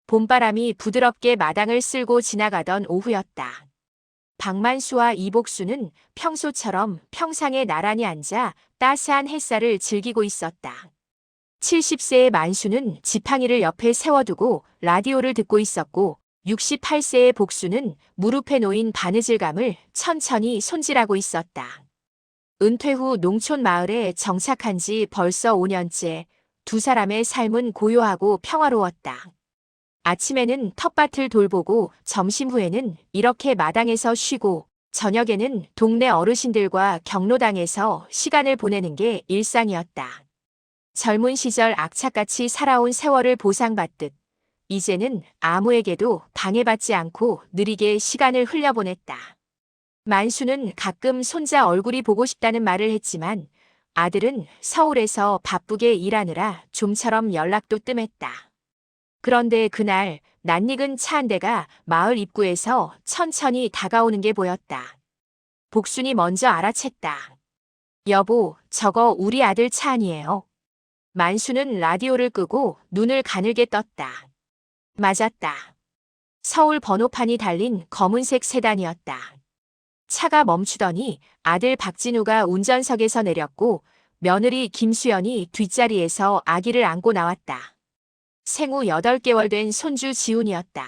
봄바람이 부드럽게 마당을 쓸고 지나가던 오후였다. 박만수와 이복수는 평소처럼 평상에 나란히 앉아 따스한 햇살을 즐기고 있었다. 70세의 만수는 지팡이를 옆에 세워두고 라디오를 듣고 있었고 68세의 복수는 무릎에 놓인 바느질감을 천천히 손질하고 있었다. 은퇴 후 농촌 마을에 정착한 지 벌써 5년째. 두 사람의 삶은 고요하고 평화로웠다. 아침에는 텃밭을 돌보고 점심 후에는 이렇게 마당에서 쉬고 저녁에는 동네 어르신들과 경로당에서 시간을 보내는 게 일상이었다. 젊은 시절 악착같이 살아온 세월을 보상받듯 이제는 아무에게도 방해받지 않고 느리게 시간을 흘려보냈다. 만수는 가끔 손자 얼굴이 보고 싶다는 말을 했지만 아들은 서울에서 바쁘게 일하느라 좀처럼 연락도 뜸했다. 그런데 그날 낯익은 차 한 대가 마을 입구에서 천천히 다가오는 게 보였다. 복순이 먼저 알아챘다. 여보, 저거 우리 아들 차 아니에요. 만수는 라디오를 끄고 눈을 가늘게 떴다. 맞았다. 서울 번호판이 달린 검은색 세단이었다. 차가 멈추더니 아들 박진우가 운전석에서 내렸고 며느리 김수연이 뒷자리에서 아기를 안고 나왔다. 생후 8개월 된 손주 지훈이었다.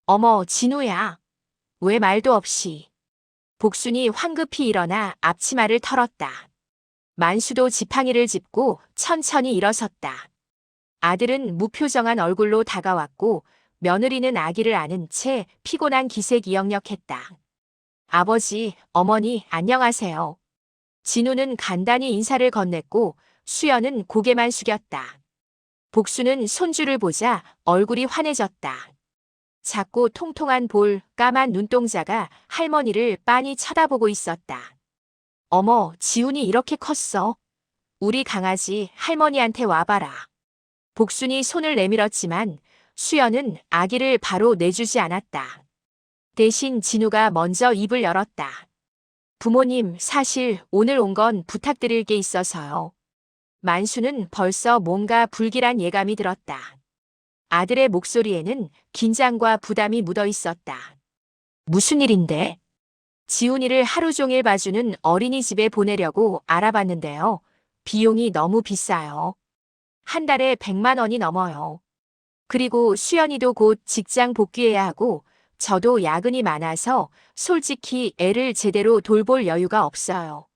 어머, 진우야. 왜 말도 없이. 복순이 황급히 일어나 앞치마를 털었다. 만수도 지팡이를 짚고 천천히 일어섰다. 아들은 무표정한 얼굴로 다가왔고 며느리는 아기를 안은 채 피곤한 기색이 역력했다. 아버지, 어머니, 안녕하세요. 진우는 간단히 인사를 건넸고 수연은 고개만 숙였다. 복수는 손주를 보자 얼굴이 환해졌다. 작고 통통한 볼, 까만 눈동자가 할머니를 빤히 쳐다보고 있었다. 어머, 지훈이 이렇게 컸어. 우리 강아지 할머니한테 와봐라. 복순이 손을 내밀었지만 수연은 아기를 바로 내주지 않았다. 대신 진우가 먼저 입을 열었다. 부모님, 사실 오늘 온 건 부탁드릴 게 있어서요. 만수는 벌써 뭔가 불길한 예감이 들었다. 아들의 목소리에는 긴장과 부담이 묻어 있었다. 무슨 일인데? 지훈이를 하루 종일 봐주는 어린이집에 보내려고 알아봤는데요. 비용이 너무 비싸요. 한 달에 100만 원이 넘어요. 그리고 수연이도 곧 직장 복귀해야 하고 저도 야근이 많아서 솔직히 애를 제대로 돌볼 여유가 없어요.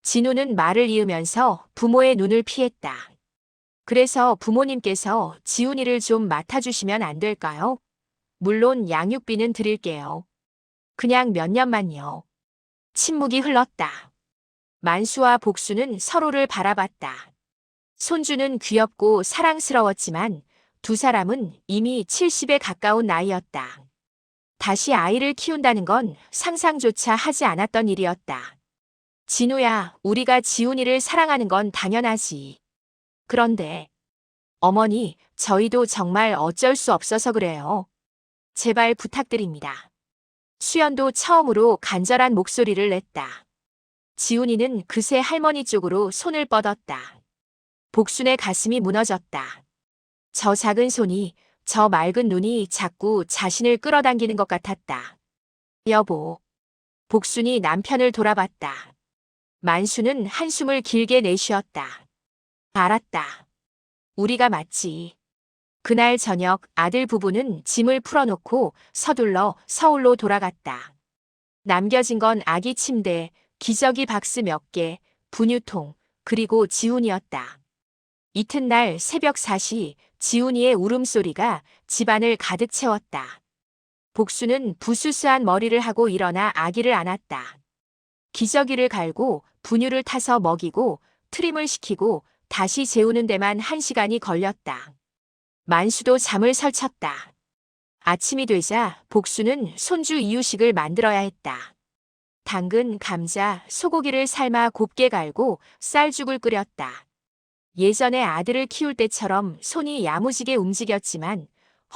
진우는 말을 이으면서 부모의 눈을 피했다. 그래서 부모님께서 지훈이를 좀 맡아주시면 안 될까요? 물론 양육비는 드릴게요. 그냥 몇 년만요. 침묵이 흘렀다. 만수와 복수는 서로를 바라봤다. 손주는 귀엽고 사랑스러웠지만 두 사람은 이미 70에 가까운 나이였다. 다시 아이를 키운다는 건 상상조차 하지 않았던 일이었다. 진우야, 우리가 지훈이를 사랑하는 건 당연하지. 그런데 어머니, 저희도 정말 어쩔 수 없어서 그래요. 제발 부탁드립니다. 수연도 처음으로 간절한 목소리를 냈다. 지훈이는 그새 할머니 쪽으로 손을 뻗었다. 복순의 가슴이 무너졌다. 저 작은 손이, 저 맑은 눈이 자꾸 자신을 끌어당기는 것 같았다. 여보. 복순이 남편을 돌아봤다. 만수는 한숨을 길게 내쉬었다. 알았다. 우리가 맞지. 그날 저녁 아들 부부는 짐을 풀어놓고 서둘러 서울로 돌아갔다. 남겨진 건 아기 침대, 기저귀 박스 몇 개, 분유통, 그리고 지훈이었다. 이튿날 새벽 4시 지훈이의 울음소리가 집안을 가득 채웠다. 복수는 부스스한 머리를 하고 일어나 아기를 안았다. 기저귀를 갈고 분유를 타서 먹이고 트림을 시키고 다시 재우는 데만 1시간이 걸렸다. 만수도 잠을 설쳤다. 아침이 되자 복수는 손주 이유식을 만들어야 했다. 당근, 감자, 소고기를 삶아 곱게 갈고 쌀죽을 끓였다. 예전에 아들을 키울 때처럼 손이 야무지게 움직였지만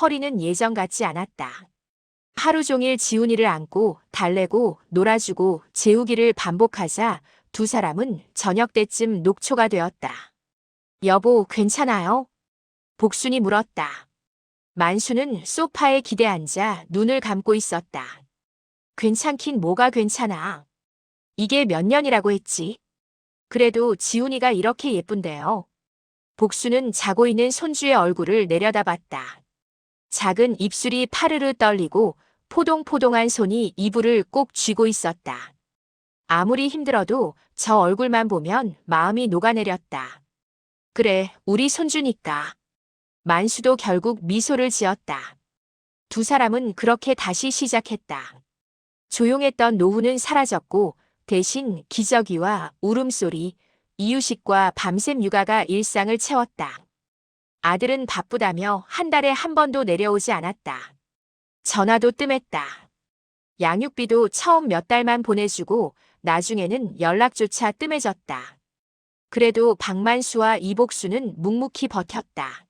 허리는 예전 같지 않았다. 하루 종일 지훈이를 안고 달래고 놀아주고 재우기를 반복하자 두 사람은 저녁 때쯤 녹초가 되었다. 여보, 괜찮아요? 복순이 물었다. 만수는 소파에 기대앉아 눈을 감고 있었다. 괜찮긴 뭐가 괜찮아. 이게 몇 년이라고 했지? 그래도 지훈이가 이렇게 예쁜데요. 복수는 자고 있는 손주의 얼굴을 내려다봤다. 작은 입술이 파르르 떨리고 포동포동한 손이 이불을 꼭 쥐고 있었다. 아무리 힘들어도 저 얼굴만 보면 마음이 녹아내렸다. 그래, 우리 손주니까. 만수도 결국 미소를 지었다. 두 사람은 그렇게 다시 시작했다. 조용했던 노후는 사라졌고 대신 기저귀와 울음소리, 이유식과 밤샘 육아가 일상을 채웠다. 아들은 바쁘다며 한 달에 한 번도 내려오지 않았다. 전화도 뜸했다. 양육비도 처음 몇 달만 보내주고 나중에는 연락조차 뜸해졌다. 그래도 박만수와 이복수는 묵묵히 버텼다.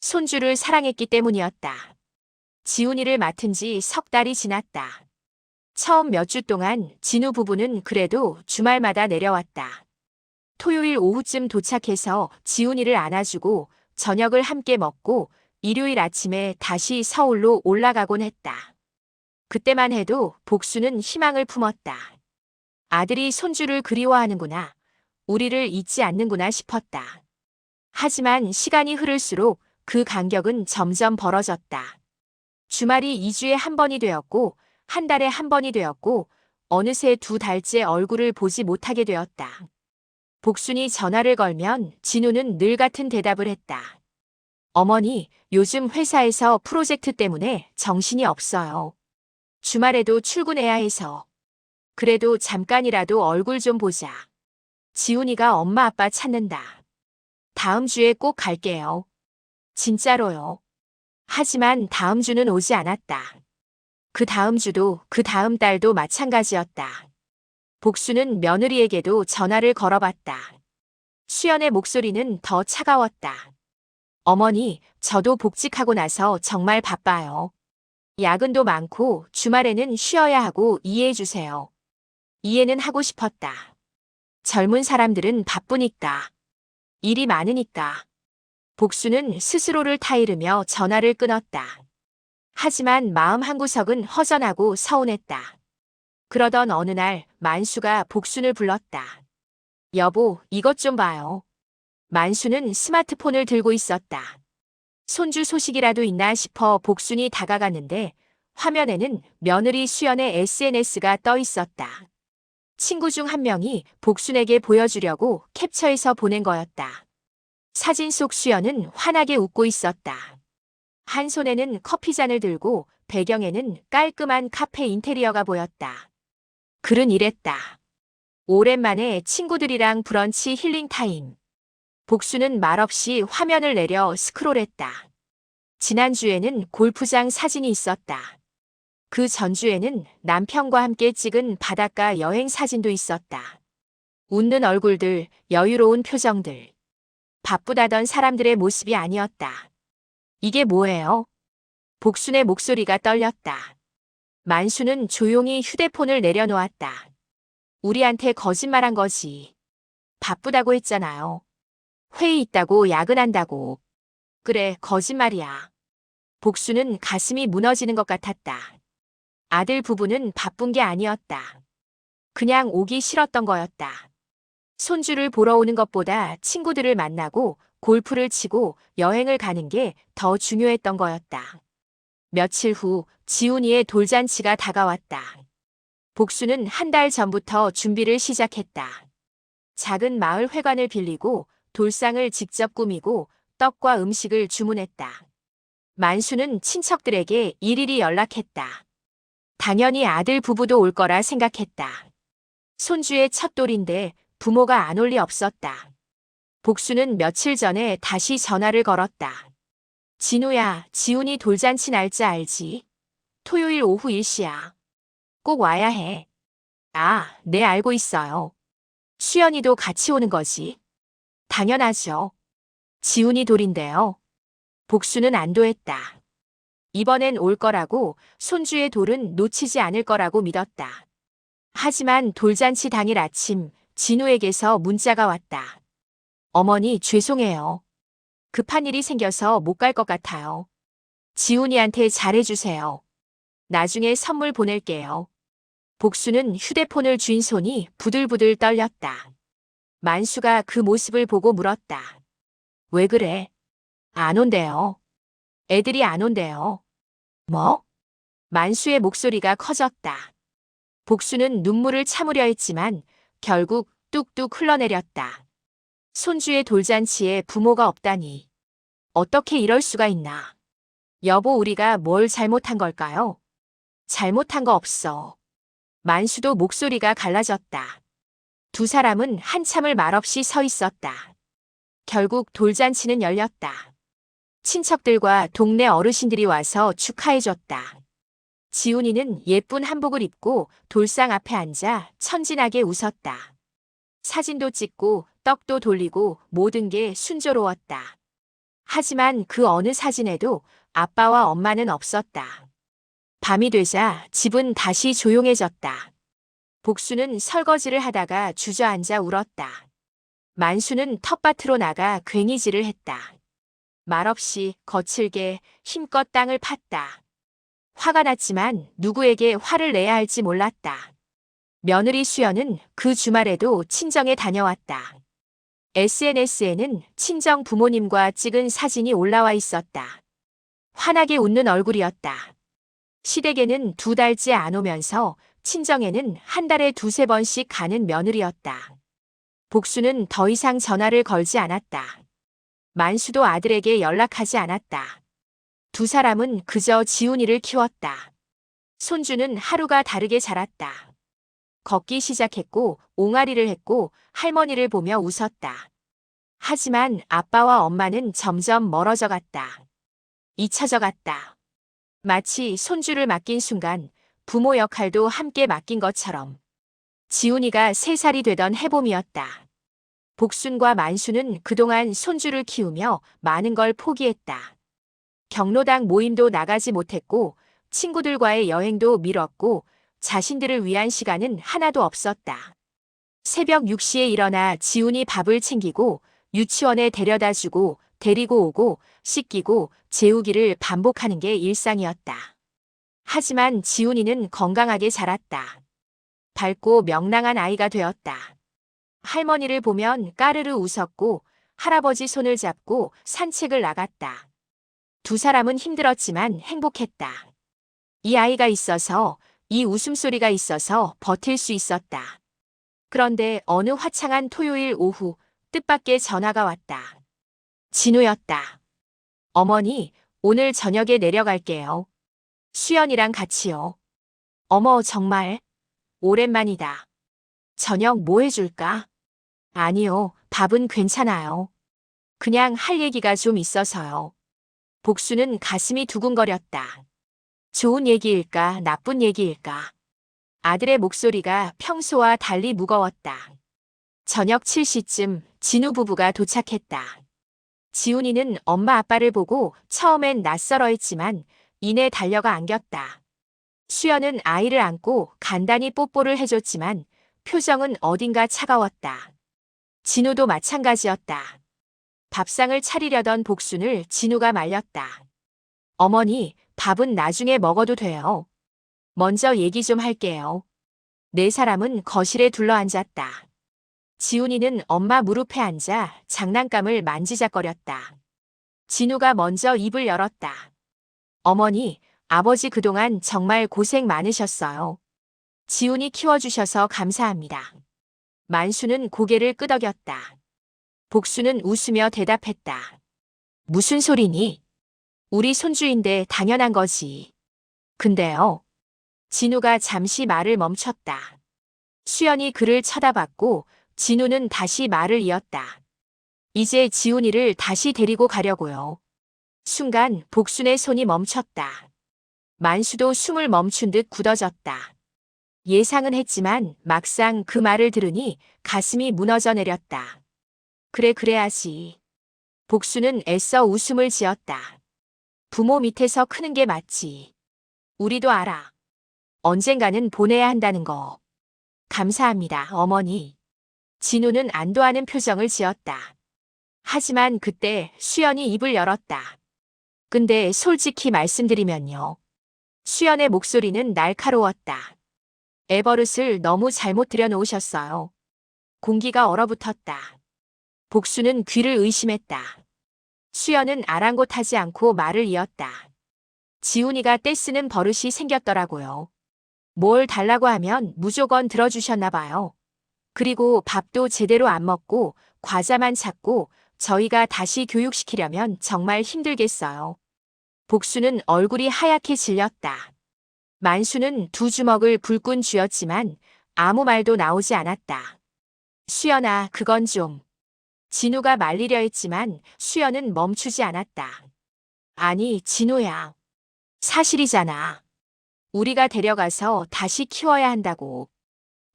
손주를 사랑했기 때문이었다. 지훈이를 맡은 지 석 달이 지났다. 처음 몇 주 동안 진우 부부는 그래도 주말마다 내려왔다. 토요일 오후쯤 도착해서 지훈이를 안아주고 저녁을 함께 먹고 일요일 아침에 다시 서울로 올라가곤 했다. 그때만 해도 복수는 희망을 품었다. 아들이 손주를 그리워하는구나. 우리를 잊지 않는구나 싶었다. 하지만 시간이 흐를수록 그 간격은 점점 벌어졌다. 주말이 2주에 한 번이 되었고 한 달에 한 번이 되었고 어느새 두 달째 얼굴을 보지 못하게 되었다. 복순이 전화를 걸면 진우는 늘 같은 대답을 했다. 어머니, 요즘 회사에서 프로젝트 때문에 정신이 없어요. 주말에도 출근해야 해서. 그래도 잠깐이라도 얼굴 좀 보자. 지훈이가 엄마 아빠 찾는다. 다음 주에 꼭 갈게요. 진짜로요. 하지만 다음 주는 오지 않았다. 그 다음 주도 그 다음 달도 마찬가지였다. 복수는 며느리에게도 전화를 걸어봤다. 수연의 목소리는 더 차가웠다. 어머니, 저도 복직하고 나서 정말 바빠요. 야근도 많고 주말에는 쉬어야 하고 이해해 주세요. 이해는 하고 싶었다. 젊은 사람들은 바쁘니까. 일이 많으니까. 복수는 스스로를 타이르며 전화를 끊었다. 하지만 마음 한구석은 허전하고 서운했다. 그러던 어느 날 만수가 복순을 불렀다. 여보, 이것 좀 봐요. 만수는 스마트폰을 들고 있었다. 손주 소식이라도 있나 싶어 복순이 다가갔는데 화면에는 며느리 수연의 SNS가 떠 있었다. 친구 중 한 명이 복순에게 보여주려고 캡처해서 보낸 거였다. 사진 속 수연은 환하게 웃고 있었다. 한 손에는 커피잔을 들고 배경에는 깔끔한 카페 인테리어가 보였다. 글은 이랬다. 오랜만에 친구들이랑 브런치 힐링 타임. 복수는 말없이 화면을 내려 스크롤했다. 지난주에는 골프장 사진이 있었다. 그 전주에는 남편과 함께 찍은 바닷가 여행 사진도 있었다. 웃는 얼굴들, 여유로운 표정들. 바쁘다던 사람들의 모습이 아니었다. 이게 뭐예요? 복순의 목소리가 떨렸다. 만수는 조용히 휴대폰을 내려놓았다. 우리한테 거짓말한 거지. 바쁘다고 했잖아요. 회의 있다고 야근한다고. 그래, 거짓말이야. 복수는 가슴이 무너지는 것 같았다. 아들 부부는 바쁜 게 아니었다. 그냥 오기 싫었던 거였다. 손주를 보러 오는 것보다 친구들을 만나고 골프를 치고 여행을 가는 게 더 중요했던 거였다. 며칠 후 지훈이의 돌잔치가 다가왔다. 복수는 한 달 전부터 준비를 시작했다. 작은 마을 회관을 빌리고 돌상을 직접 꾸미고 떡과 음식을 주문했다. 만수는 친척들에게 일일이 연락했다. 당연히 아들 부부도 올 거라 생각했다. 손주의 첫 돌인데 부모가 안 올 리 없었다. 복수는 며칠 전에 다시 전화를 걸었다. 진우야, 지훈이 돌잔치 날짜 알지? 토요일 오후 1시야. 꼭 와야 해. 아, 네, 알고 있어요. 수연이도 같이 오는 거지. 당연하죠. 지훈이 돌인데요. 복수는 안도했다. 이번엔 올 거라고, 손주의 돌은 놓치지 않을 거라고 믿었다. 하지만 돌잔치 당일 아침 진우에게서 문자가 왔다. 어머니, 죄송해요. 급한 일이 생겨서 못 갈 것 같아요. 지훈이한테 잘해주세요. 나중에 선물 보낼게요. 복수는 휴대폰을 쥔 손이 부들부들 떨렸다. 만수가 그 모습을 보고 물었다. 왜 그래? 안 온대요. 애들이 안 온대요. 뭐? 만수의 목소리가 커졌다. 복수는 눈물을 참으려 했지만 결국 뚝뚝 흘러내렸다. 손주의 돌잔치에 부모가 없다니. 어떻게 이럴 수가 있나? 여보, 우리가 뭘 잘못한 걸까요? 잘못한 거 없어. 만수도 목소리가 갈라졌다. 두 사람은 한참을 말없이 서 있었다. 결국 돌잔치는 열렸다. 친척들과 동네 어르신들이 와서 축하해줬다. 지훈이는 예쁜 한복을 입고 돌상 앞에 앉아 천진하게 웃었다. 사진도 찍고 떡도 돌리고 모든 게 순조로웠다. 하지만 그 어느 사진에도 아빠와 엄마는 없었다. 밤이 되자 집은 다시 조용해졌다. 복수는 설거지를 하다가 주저앉아 울었다. 만수는 텃밭으로 나가 괭이질을 했다. 말없이 거칠게 힘껏 땅을 팠다. 화가 났지만 누구에게 화를 내야 할지 몰랐다. 며느리 수연은 그 주말에도 친정에 다녀왔다. SNS에는 친정 부모님과 찍은 사진이 올라와 있었다. 환하게 웃는 얼굴이었다. 시댁에는 2달째 안 오면서 친정에는 한 달에 2~3번씩 가는 며느리였다. 복수는 더 이상 전화를 걸지 않았다. 만수도 아들에게 연락하지 않았다. 두 사람은 그저 지훈이를 키웠다. 손주는 하루가 다르게 자랐다. 걷기 시작했고 옹알이를 했고 할머니를 보며 웃었다. 하지만 아빠와 엄마는 점점 멀어져 갔다. 잊혀져 갔다. 마치 손주를 맡긴 순간 부모 역할도 함께 맡긴 것처럼. 지훈이가 3살이 되던 해봄이었다. 복순과 만수는 그동안 손주를 키우며 많은 걸 포기했다. 경로당 모임도 나가지 못했고 친구들과의 여행도 미뤘고 자신들을 위한 시간은 하나도 없었다. 새벽 6시에 일어나 지훈이 밥을 챙기고 유치원에 데려다주고 데리고 오고 씻기고 재우기를 반복하는 게 일상이었다. 하지만 지훈이는 건강하게 자랐다. 밝고 명랑한 아이가 되었다. 할머니를 보면 까르르 웃었고 할아버지 손을 잡고 산책을 나갔다. 두 사람은 힘들었지만 행복했다. 이 아이가 있어서, 이 웃음소리가 있어서 버틸 수 있었다. 그런데 어느 화창한 토요일 오후 뜻밖의 전화가 왔다. 진우였다. 어머니, 오늘 저녁에 내려갈게요. 수연이랑 같이요. 어머, 정말? 오랜만이다. 저녁 뭐 해줄까? 아니요, 밥은 괜찮아요. 그냥 할 얘기가 좀 있어서요. 복수는 가슴이 두근거렸다. 좋은 얘기일까, 나쁜 얘기일까? 아들의 목소리가 평소와 달리 무거웠다. 저녁 7시쯤 진우 부부가 도착했다. 지훈이는 엄마 아빠를 보고 처음엔 낯설어했지만 이내 달려가 안겼다. 수연은 아이를 안고 간단히 뽀뽀를 해줬지만 표정은 어딘가 차가웠다. 진우도 마찬가지였다. 밥상을 차리려던 복순을 진우가 말렸다. 어머니, 밥은 나중에 먹어도 돼요. 먼저 얘기 좀 할게요. 네 사람은 거실에 둘러앉았다. 지훈이는 엄마 무릎에 앉아 장난감을 만지작거렸다. 진우가 먼저 입을 열었다. 어머니, 아버지 그동안 정말 고생 많으셨어요. 지훈이 키워주셔서 감사합니다. 만수는 고개를 끄덕였다. 복수는 웃으며 대답했다. 무슨 소리니? 우리 손주인데 당연한 거지. 근데요. 진우가 잠시 말을 멈췄다. 수연이 그를 쳐다봤고 진우는 다시 말을 이었다. 이제 지훈이를 다시 데리고 가려고요. 순간 복순의 손이 멈췄다. 만수도 숨을 멈춘 듯 굳어졌다. 예상은 했지만 막상 그 말을 들으니 가슴이 무너져 내렸다. 그래, 그래야지. 복수는 애써 웃음을 지었다. 부모 밑에서 크는 게 맞지. 우리도 알아. 언젠가는 보내야 한다는 거. 감사합니다, 어머니. 진우는 안도하는 표정을 지었다. 하지만 그때 수연이 입을 열었다. 근데 솔직히 말씀드리면요. 수연의 목소리는 날카로웠다. 애버릇을 너무 잘못 들여놓으셨어요. 공기가 얼어붙었다. 복수는 귀를 의심했다. 수연은 아랑곳하지 않고 말을 이었다. 지훈이가 떼쓰는 버릇이 생겼더라고요. 뭘 달라고 하면 무조건 들어주셨나 봐요. 그리고 밥도 제대로 안 먹고 과자만 찾고 저희가 다시 교육시키려면 정말 힘들겠어요. 복수는 얼굴이 하얗게 질렸다. 만수는 두 주먹을 불끈 쥐었지만 아무 말도 나오지 않았다. 수연아, 그건 좀. 진우가 말리려 했지만 수연은 멈추지 않았다. 아니, 진우야. 사실이잖아. 우리가 데려가서 다시 키워야 한다고.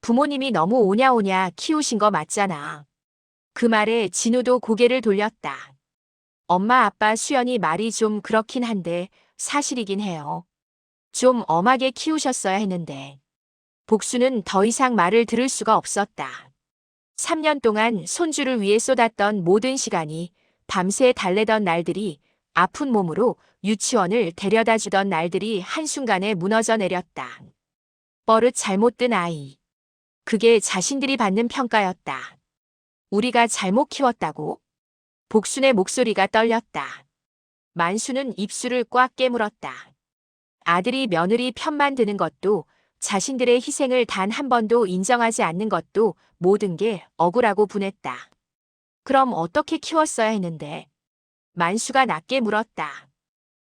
부모님이 너무 오냐오냐 키우신 거 맞잖아. 그 말에 진우도 고개를 돌렸다. 엄마 아빠 수연이 말이 좀 그렇긴 한데 사실이긴 해요. 좀 엄하게 키우셨어야 했는데. 복수는 더 이상 말을 들을 수가 없었다. 3년 동안 손주를 위해 쏟았던 모든 시간이 밤새 달래던 날들이 아픈 몸으로 유치원을 데려다 주던 날들이 한순간에 무너져 내렸다. 버릇 잘못 든 아이. 그게 자신들이 받는 평가였다. 우리가 잘못 키웠다고? 복순의 목소리가 떨렸다. 만수는 입술을 꽉 깨물었다. 아들이 며느리 편만 드는 것도 자신들의 희생을 단 한 번도 인정하지 않는 것도 모든 게 억울하고 분했다. 그럼 어떻게 키웠어야 했는데? 만수가 낮게 물었다.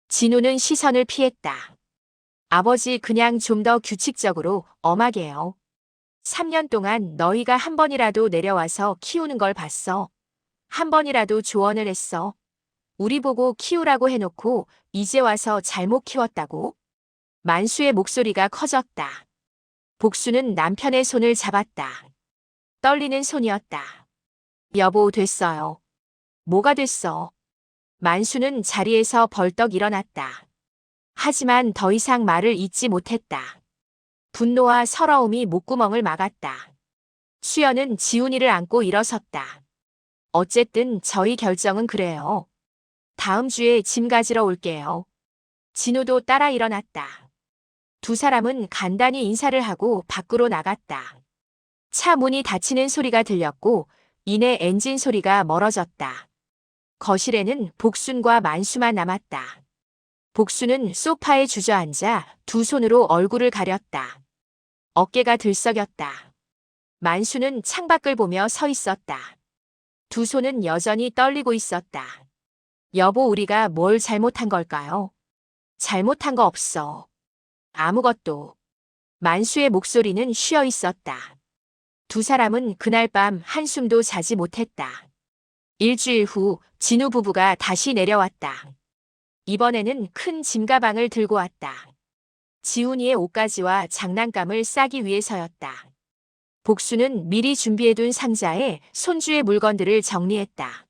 진우는 시선을 피했다. 아버지 그냥 좀 더 규칙적으로 엄하게요. 3년 동안 너희가 한 번이라도 내려와서 키우는 걸 봤어. 한 번이라도 조언을 했어. 우리 보고 키우라고 해놓고 이제 와서 잘못 키웠다고? 만수의 목소리가 커졌다. 복수는 남편의 손을 잡았다. 떨리는 손이었다. 여보, 됐어요. 뭐가 됐어? 만수는 자리에서 벌떡 일어났다. 하지만 더 이상 말을 잇지 못했다. 분노와 서러움이 목구멍을 막았다. 수연은 지훈이를 안고 일어섰다. 어쨌든 저희 결정은 그래요. 다음 주에 짐 가지러 올게요. 진우도 따라 일어났다. 두 사람은 간단히 인사를 하고 밖으로 나갔다. 차 문이 닫히는 소리가 들렸고 이내 엔진 소리가 멀어졌다. 거실에는 복순과 만수만 남았다. 복순은 소파에 주저앉아 두 손으로 얼굴을 가렸다. 어깨가 들썩였다. 만수는 창밖을 보며 서 있었다. 두 손은 여전히 떨리고 있었다. 여보, 우리가 뭘 잘못한 걸까요? 잘못한 거 없어. 아무것도. 만수의 목소리는 쉬어 있었다. 두 사람은 그날 밤 한숨도 자지 못했다. 일주일 후 진우 부부가 다시 내려왔다. 이번에는 큰 짐가방을 들고 왔다. 지훈이의 옷가지와 장난감을 싸기 위해서였다. 복수는 미리 준비해둔 상자에 손주의 물건들을 정리했다.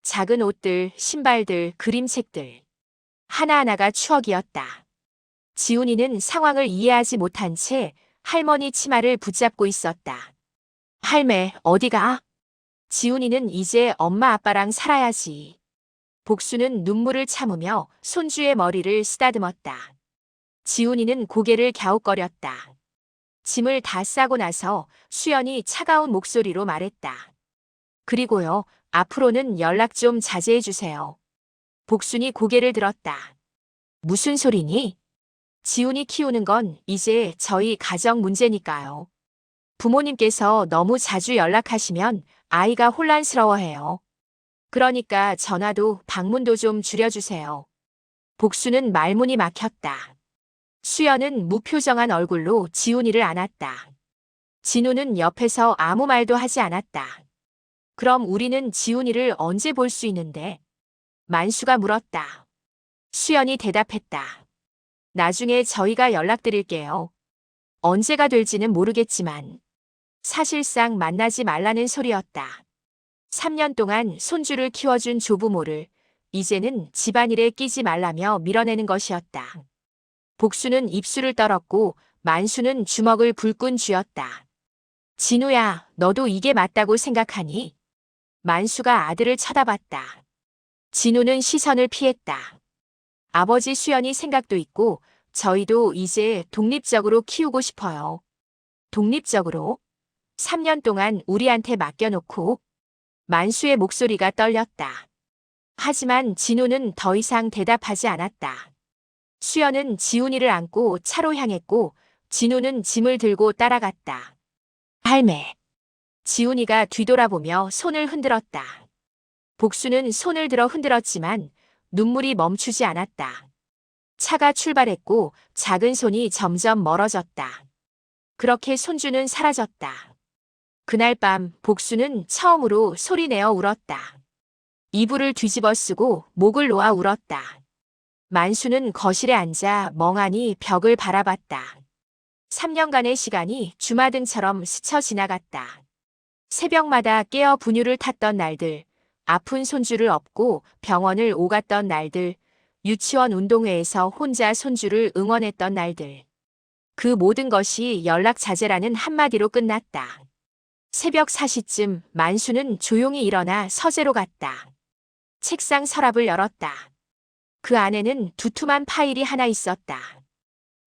작은 옷들, 신발들, 그림책들. 하나하나가 추억이었다. 지훈이는 상황을 이해하지 못한 채 할머니 치마를 붙잡고 있었다. 할매, 어디가? 지훈이는 이제 엄마 아빠랑 살아야지. 복수는 눈물을 참으며 손주의 머리를 쓰다듬었다. 지훈이는 고개를 갸웃거렸다. 짐을 다 싸고 나서 수연이 차가운 목소리로 말했다. 그리고요, 앞으로는 연락 좀 자제해 주세요. 복순이 고개를 들었다. 무슨 소리니? 지훈이 키우는 건 이제 저희 가정 문제니까요. 부모님께서 너무 자주 연락하시면 아이가 혼란스러워해요. 그러니까 전화도 방문도 좀 줄여주세요. 복수는 말문이 막혔다. 수연은 무표정한 얼굴로 지훈이를 안았다. 진우는 옆에서 아무 말도 하지 않았다. 그럼 우리는 지훈이를 언제 볼 수 있는데? 만수가 물었다. 수연이 대답했다. 나중에 저희가 연락드릴게요. 언제가 될지는 모르겠지만 사실상 만나지 말라는 소리였다. 3년 동안 손주를 키워준 조부모를 이제는 집안일에 끼지 말라며 밀어내는 것이었다. 복수는 입술을 떨었고 만수는 주먹을 불끈 쥐었다. 진우야, 너도 이게 맞다고 생각하니? 만수가 아들을 쳐다봤다. 진우는 시선을 피했다. 아버지 수연이 생각도 있고 저희도 이제 독립적으로 키우고 싶어요. 독립적으로? 3년 동안 우리한테 맡겨놓고 만수의 목소리가 떨렸다. 하지만 진우는 더 이상 대답하지 않았다. 수연은 지훈이를 안고 차로 향했고 진우는 짐을 들고 따라갔다. 할매. 지훈이가 뒤돌아보며 손을 흔들었다. 복수는 손을 들어 흔들었지만 눈물이 멈추지 않았다. 차가 출발했고 작은 손이 점점 멀어졌다. 그렇게 손주는 사라졌다. 그날 밤 복수는 처음으로 소리내어 울었다. 이불을 뒤집어 쓰고 목을 놓아 울었다. 만수는 거실에 앉아 멍하니 벽을 바라봤다. 3년간의 시간이 주마등처럼 스쳐 지나갔다. 새벽마다 깨어 분유를 탔던 날들, 아픈 손주를 업고 병원을 오갔던 날들, 유치원 운동회에서 혼자 손주를 응원했던 날들. 그 모든 것이 연락자제라는 한마디로 끝났다. 새벽 4시쯤 만수는 조용히 일어나 서재로 갔다. 책상 서랍을 열었다. 그 안에는 두툼한 파일이 하나 있었다.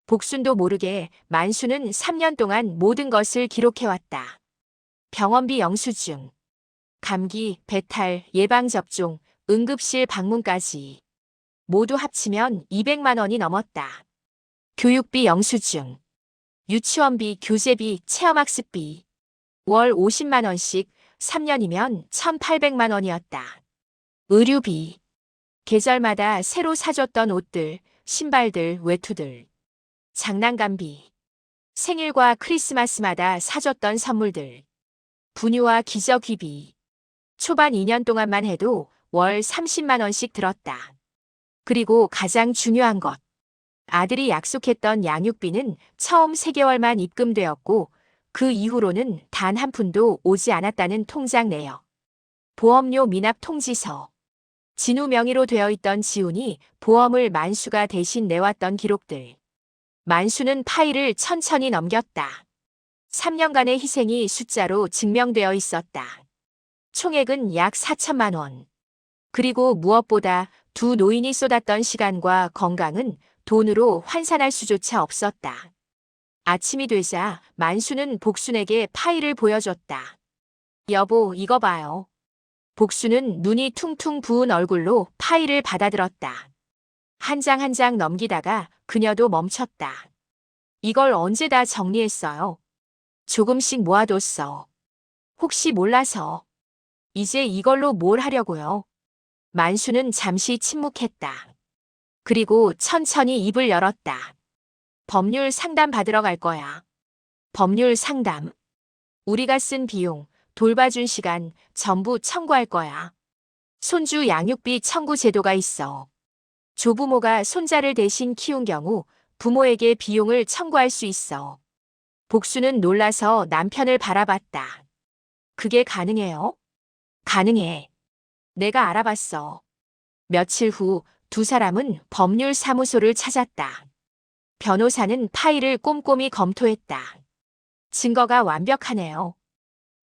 복순도 모르게 만수는 3년 동안 모든 것을 기록해왔다. 병원비 영수증, 감기, 배탈, 예방접종, 응급실 방문까지. 모두 합치면 200만 원이 넘었다. 교육비 영수증, 유치원비, 교재비, 체험학습비. 월 50만 원씩 3년이면 1,800만 원이었다. 의류비, 계절마다 새로 사줬던 옷들, 신발들, 외투들. 장난감비, 생일과 크리스마스마다 사줬던 선물들. 분유와 기저귀비. 초반 2년 동안만 해도 월 30만 원씩 들었다. 그리고 가장 중요한 것. 아들이 약속했던 양육비는 처음 3개월만 입금되었고 그 이후로는 단 한 푼도 오지 않았다는 통장 내역. 보험료 미납 통지서. 진우 명의로 되어 있던 지훈이 보험을 만수가 대신 내왔던 기록들. 만수는 파일을 천천히 넘겼다. 3년간의 희생이 숫자로 증명되어 있었다. 총액은 약 4천만 원. 그리고 무엇보다 두 노인이 쏟았던 시간과 건강은 돈으로 환산할 수조차 없었다. 아침이 되자 만수는 복순에게 파일을 보여줬다. 여보, 이거 봐요. 복수는 눈이 퉁퉁 부은 얼굴로 파일을 받아들었다. 한 장 한 장 넘기다가 그녀도 멈췄다. 이걸 언제 다 정리했어요? 조금씩 모아뒀어. 혹시 몰라서. 이제 이걸로 뭘 하려고요? 만수는 잠시 침묵했다. 그리고 천천히 입을 열었다. 법률 상담 받으러 갈 거야. 법률 상담. 우리가 쓴 비용, 돌봐준 시간 전부 청구할 거야. 손주 양육비 청구 제도가 있어. 조부모가 손자를 대신 키운 경우 부모에게 비용을 청구할 수 있어. 복수는 놀라서 남편을 바라봤다. 그게 가능해요? 가능해. 내가 알아봤어. 며칠 후 두 사람은 법률사무소를 찾았다. 변호사는 파일을 꼼꼼히 검토했다. 증거가 완벽하네요.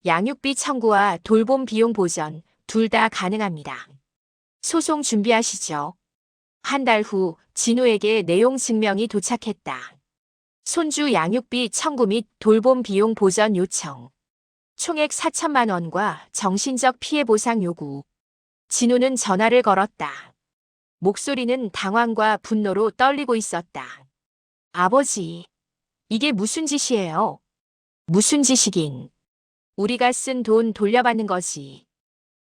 양육비 청구와 돌봄 비용 보전 둘 다 가능합니다. 소송 준비하시죠. 한 달 후 진우에게 내용 증명이 도착했다. 손주 양육비 청구 및 돌봄 비용 보전 요청. 총액 4천만 원과 정신적 피해 보상 요구. 진우는 전화를 걸었다. 목소리는 당황과 분노로 떨리고 있었다. 아버지, 이게 무슨 짓이에요? 무슨 짓이긴. 우리가 쓴 돈 돌려받는 거지.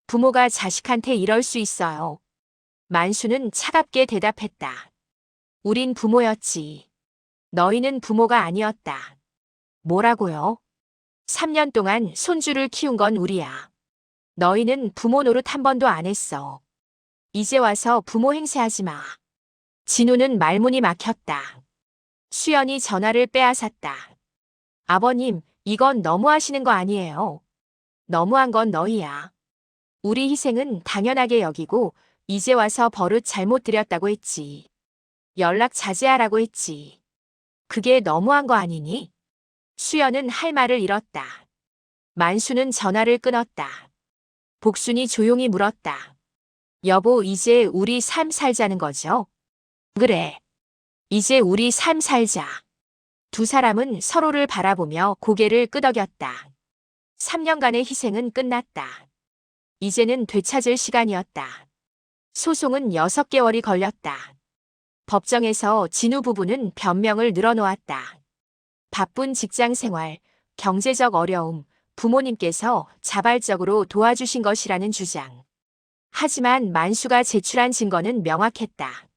부모가 자식한테 이럴 수 있어요. 만수는 차갑게 대답했다. 우린 부모였지. 너희는 부모가 아니었다. 뭐라고요? 3년 동안 손주를 키운 건 우리야. 너희는 부모 노릇 한 번도 안 했어. 이제 와서 부모 행세하지 마. 진우는 말문이 막혔다. 수연이 전화를 빼앗았다. 아버님, 이건 너무하시는 거 아니에요. 너무한 건 너희야. 우리 희생은 당연하게 여기고 이제 와서 버릇 잘못 들였다고 했지. 연락 자제하라고 했지. 그게 너무한 거 아니니? 수연은 할 말을 잃었다. 만수는 전화를 끊었다. 복순이 조용히 물었다. 여보, 이제 우리 삶 살자는 거죠? 그래. 이제 우리 삶 살자. 두 사람은 서로를 바라보며 고개를 끄덕였다. 3년간의 희생은 끝났다. 이제는 되찾을 시간이었다. 소송은 6개월이 걸렸다. 법정에서 진우 부부는 변명을 늘어놓았다. 바쁜 직장 생활, 경제적 어려움, 부모님께서 자발적으로 도와주신 것이라는 주장. 하지만 만수가 제출한 증거는 명확했다.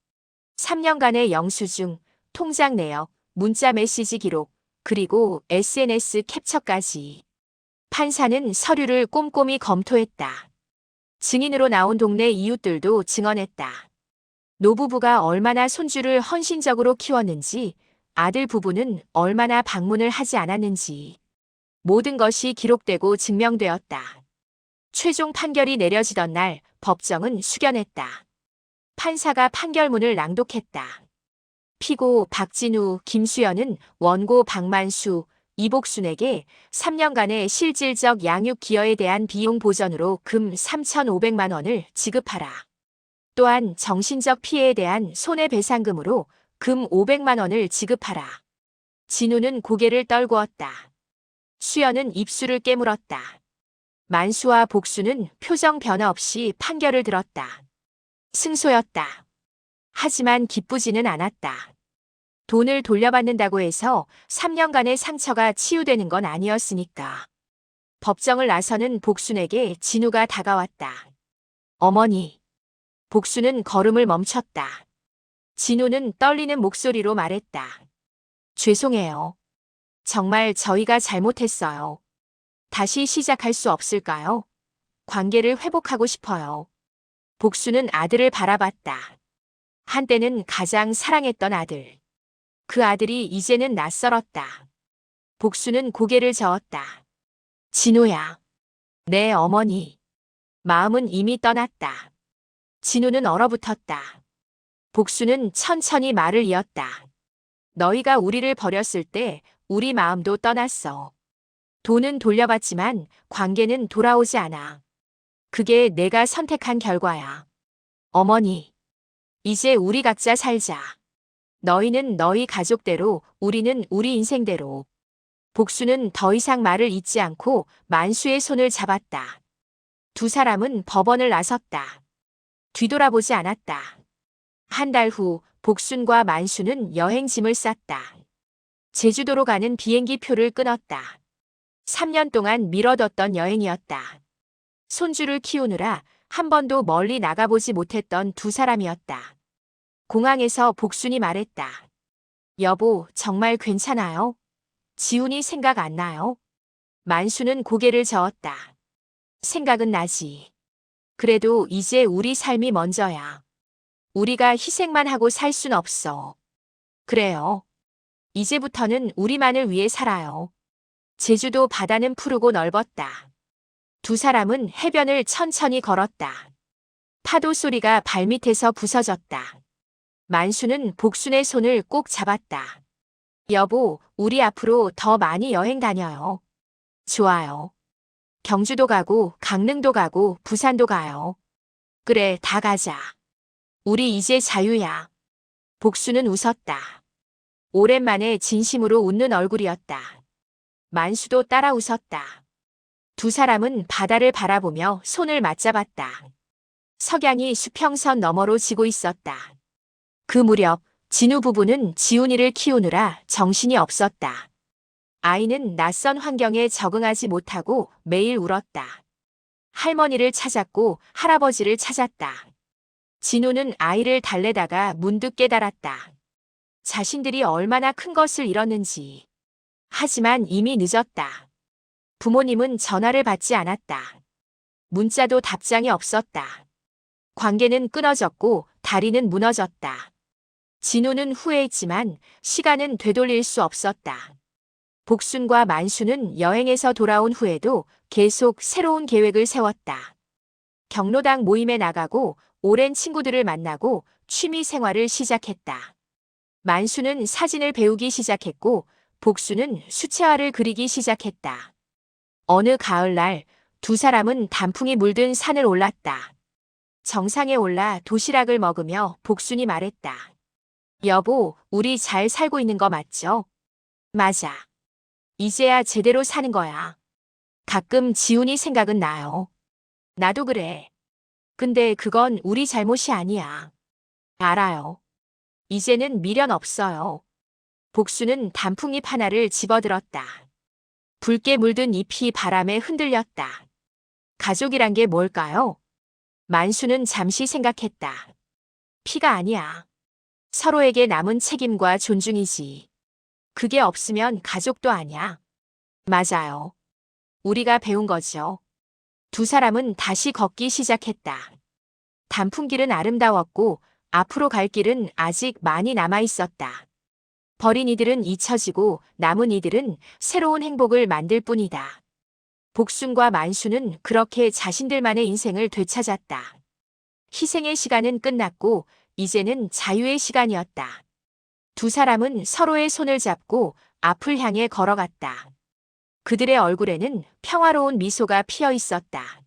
3년간의 영수증, 통장 내역, 문자 메시지 기록, 그리고 SNS 캡처까지. 판사는 서류를 꼼꼼히 검토했다. 증인으로 나온 동네 이웃들도 증언했다. 노부부가 얼마나 손주를 헌신적으로 키웠는지, 아들 부부는 얼마나 방문을 하지 않았는지. 모든 것이 기록되고 증명되었다. 최종 판결이 내려지던 날 법정은 숙연했다. 판사가 판결문을 낭독했다. 피고 박진우, 김수연은 원고 박만수, 이복순에게 3년간의 실질적 양육 기여에 대한 비용 보전으로 금 3,500만 원을 지급하라. 또한 정신적 피해에 대한 손해배상금으로 금 500만 원을 지급하라. 진우는 고개를 떨구었다. 수연은 입술을 깨물었다. 만수와 복수는 표정 변화 없이 판결을 들었다. 승소였다. 하지만 기쁘지는 않았다. 돈을 돌려받는다고 해서 3년간의 상처가 치유되는 건 아니었으니까. 법정을 나서는 복순에게 진우가 다가왔다. 어머니. 복수는 걸음을 멈췄다. 진우는 떨리는 목소리로 말했다. 죄송해요. 정말 저희가 잘못했어요. 다시 시작할 수 없을까요? 관계를 회복하고 싶어요. 복수는 아들을 바라봤다. 한때는 가장 사랑했던 아들. 그 아들이 이제는 낯설었다. 복수는 고개를 저었다. 진우야. 내 어머니. 마음은 이미 떠났다. 진우는 얼어붙었다. 복수는 천천히 말을 이었다. 너희가 우리를 버렸을 때 우리 마음도 떠났어. 돈은 돌려받지만 관계는 돌아오지 않아. 그게 내가 선택한 결과야. 어머니. 이제 우리 각자 살자. 너희는 너희 가족대로, 우리는 우리 인생대로. 복수는 더 이상 말을 잇지 않고 만수의 손을 잡았다. 두 사람은 법원을 나섰다. 뒤돌아보지 않았다. 한 달 후 복순과 만수는 여행짐을 쌌다. 제주도로 가는 비행기 표를 끊었다. 3년 동안 미뤄뒀던 여행이었다. 손주를 키우느라 한 번도 멀리 나가보지 못했던 두 사람이었다. 공항에서 복순이 말했다. 여보, 정말 괜찮아요? 지훈이 생각 안 나요? 만수는 고개를 저었다. 생각은 나지. 그래도 이제 우리 삶이 먼저야. 우리가 희생만 하고 살 순 없어. 그래요. 이제부터는 우리만을 위해 살아요. 제주도 바다는 푸르고 넓었다. 두 사람은 해변을 천천히 걸었다. 파도 소리가 발밑에서 부서졌다. 만수는 복순의 손을 꼭 잡았다. 여보, 우리 앞으로 더 많이 여행 다녀요. 좋아요. 경주도 가고, 강릉도 가고, 부산도 가요. 그래, 다 가자. 우리 이제 자유야. 복수는 웃었다. 오랜만에 진심으로 웃는 얼굴이었다. 만수도 따라 웃었다. 두 사람은 바다를 바라보며 손을 맞잡았다. 석양이 수평선 너머로 지고 있었다. 그 무렵 진우 부부는 지훈이를 키우느라 정신이 없었다. 아이는 낯선 환경에 적응하지 못하고 매일 울었다. 할머니를 찾았고 할아버지를 찾았다. 진우는 아이를 달래다가 문득 깨달았다. 자신들이 얼마나 큰 것을 잃었는지. 하지만 이미 늦었다. 부모님은 전화를 받지 않았다. 문자도 답장이 없었다. 관계는 끊어졌고 다리는 무너졌다. 진우는 후회했지만 시간은 되돌릴 수 없었다. 복순과 만수는 여행에서 돌아온 후에도 계속 새로운 계획을 세웠다. 경로당 모임에 나가고 오랜 친구들을 만나고 취미 생활을 시작했다. 만수는 사진을 배우기 시작했고 복수는 수채화를 그리기 시작했다. 어느 가을날 두 사람은 단풍이 물든 산을 올랐다. 정상에 올라 도시락을 먹으며 복순이 말했다. 여보, 우리 잘 살고 있는 거 맞죠? 맞아. 이제야 제대로 사는 거야. 가끔 지훈이 생각은 나요. 나도 그래. 근데 그건 우리 잘못이 아니야. 알아요. 이제는 미련 없어요. 복수는 단풍잎 하나를 집어들었다. 붉게 물든 잎이 바람에 흔들렸다. 가족이란 게 뭘까요? 만수는 잠시 생각했다. 피가 아니야. 서로에게 남은 책임과 존중이지. 그게 없으면 가족도 아니야. 맞아요. 우리가 배운 거죠. 두 사람은 다시 걷기 시작했다. 단풍길은 아름다웠고 앞으로 갈 길은 아직 많이 남아 있었다. 버린 이들은 잊혀지고 남은 이들은 새로운 행복을 만들 뿐이다. 복순과 만수는 그렇게 자신들만의 인생을 되찾았다. 희생의 시간은 끝났고 이제는 자유의 시간이었다. 두 사람은 서로의 손을 잡고 앞을 향해 걸어갔다. 그들의 얼굴에는 평화로운 미소가 피어 있었다.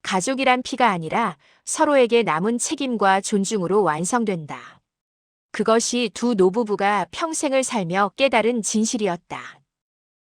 가족이란 피가 아니라 서로에게 남은 책임과 존중으로 완성된다. 그것이 두 노부부가 평생을 살며 깨달은 진실이었다.